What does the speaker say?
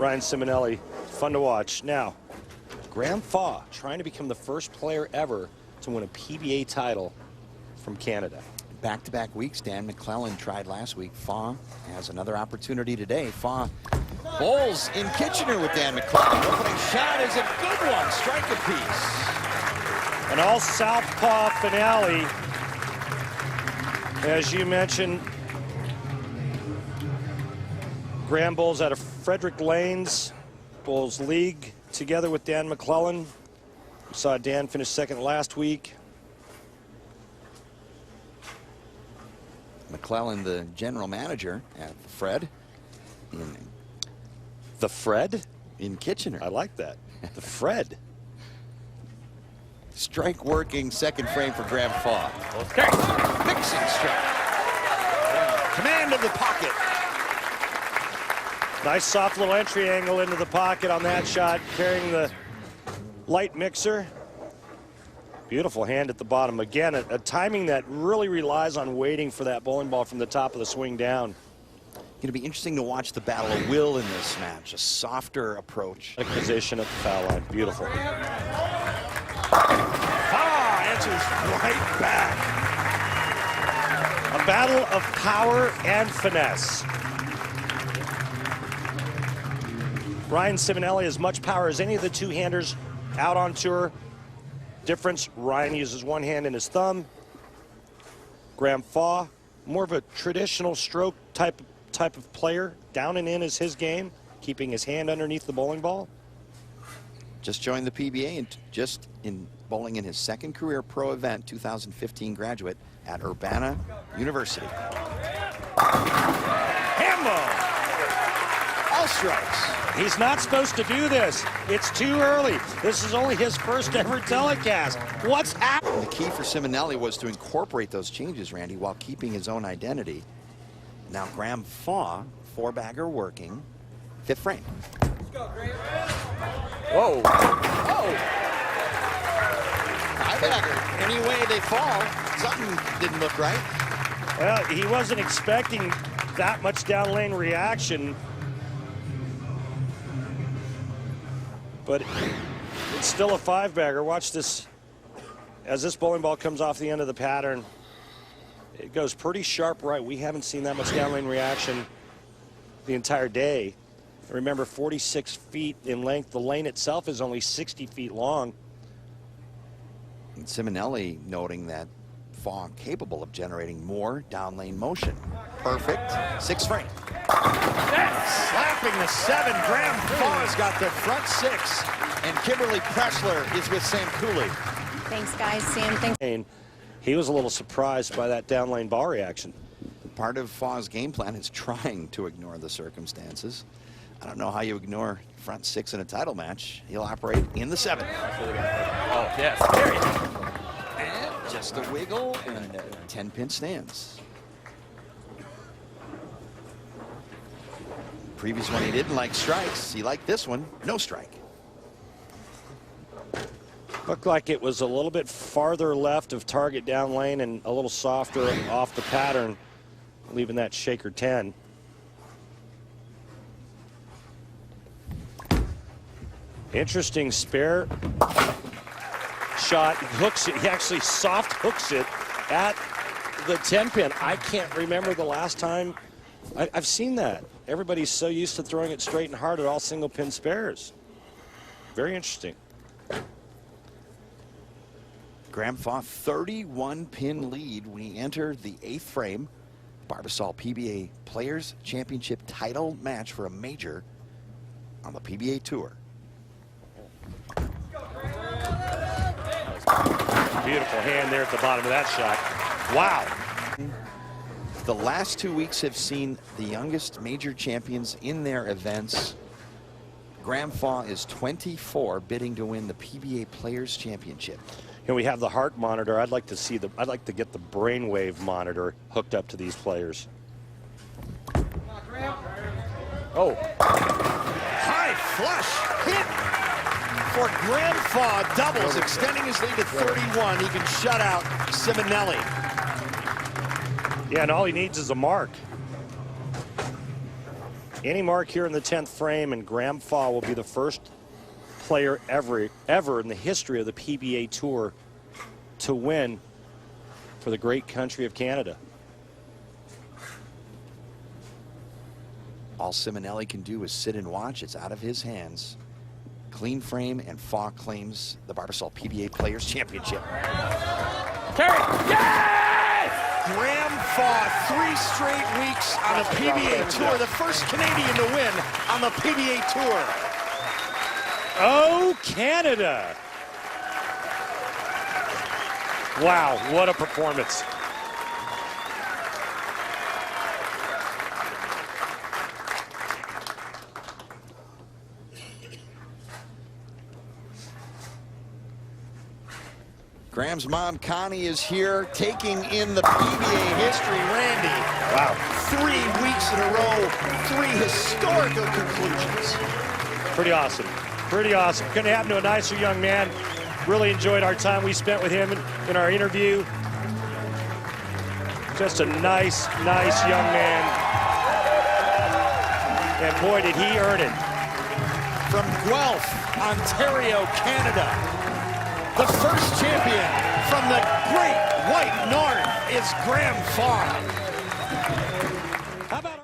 Ryan Ciminelli, fun to watch. Now, Graham Fach trying to become the first player ever to win a PBA title from Canada. Back-to-back weeks. Dan McClellan tried last week. Fach has another opportunity today. Fach bowls in Kitchener with Dan McClellan. Opening shot is a good one. Strike apiece. An all southpaw finale. As you mentioned, Graham bowls out of Frederick Lanes, bowls league together with Dan McClellan. We saw Dan finish second last week. McClellan, the general manager at the Fred. The Fred? In Kitchener. I like that. The Fred. Strike working second frame for Graham Fach. Okay. Fixing strike. Command of the pocket. Nice soft little entry angle into the pocket on that shot, carrying the light mixer. Beautiful hand at the bottom. Again, a timing that really relies on waiting for that bowling ball from the top of the swing down. Going to be interesting to watch the battle of will in this match. A softer approach. Position at the foul line. Beautiful. Answers right back. A battle of power and finesse. Ryan Ciminelli has much power as any of the two-handers out on tour. Difference, Ryan uses one hand and his thumb. Graham Fach, more of a traditional stroke type of player. Down and in is his game, keeping his hand underneath the bowling ball. Just joined the PBA and just in bowling in his second career pro event, 2015 graduate at Urbana University. Hambo! All strikes. He's not supposed to do this. It's too early. This is only his first ever telecast. What's happening? The key for Ciminelli was to incorporate those changes, Randy, while keeping his own identity. Now Graham Fach, four-bagger working, fifth frame. Let's go, Graham. Whoa. Whoa. Five-bagger. Any way they fall, something didn't look right. Well, he wasn't expecting that much down lane reaction. But it's still a five-bagger. Watch this. As this bowling ball comes off the end of the pattern, it goes pretty sharp right. We haven't seen that much down lane reaction the entire day. Remember, 46 feet in length. The lane itself is only 60 feet long. And Ciminelli noting that Fach capable of generating more down lane motion. Perfect. Sixth frame. Slapping the seven. Graham Fach's got the front six. And Kimberly Pressler is with Sam Cooley. Thanks, guys. Sam, thanks. He was a little surprised by that down lane ball reaction. Part of Fach's game plan is trying to ignore the circumstances. I don't know how you ignore front six in a title match. He'll operate in the seven. Oh, yes. There you go. And just a wiggle and 10-pin stands. Previous one he didn't like strikes. He liked this one. No strike. Looked like it was a little bit farther left of target down lane and a little softer off the pattern, leaving that shaker 10. Interesting spare shot. He hooks it. He actually soft hooks it at the 10-pin. I can't remember the last time I've seen that. Everybody's so used to throwing it straight and hard at all single-pin spares. Very interesting. Graham Fach, 31-pin lead. We enter the 8th frame. Barbasol PBA Players Championship title match for a major on the PBA Tour. Beautiful hand there at the bottom of that shot. Wow. The last 2 weeks have seen the youngest major champions in their events. Graham Fach is 24, bidding to win the PBA Players Championship. And we have the heart monitor. I'd like to see I'd like to get the brainwave monitor hooked up to these players. Oh. High flush hit for Graham Fach. Doubles, extending his lead to 31. He can shut out Ciminelli. Yeah, and all he needs is a mark. Any mark here in the 10th frame, and Graham Fach will be the first player ever in the history of the PBA Tour to win for the great country of Canada. All Ciminelli can do is sit and watch. It's out of his hands. Clean frame, and Fach claims the Barbasol PBA Players Championship. Carry. Yes! Graham Fach, 3 straight weeks on the PBA Tour, the first Canadian to win on the PBA Tour. Oh, Canada! Wow, what a performance. Graham's mom, Connie, is here taking in the PBA history. Randy, Wow. 3 weeks in a row, 3 historical conclusions. Pretty awesome. Pretty awesome. Couldn't happen to a nicer young man. Really enjoyed our time we spent with him in our interview. Just a nice young man. And boy, did he earn it. From Guelph, Ontario, Canada, the first champion from the Great White North is Graham Fach. How about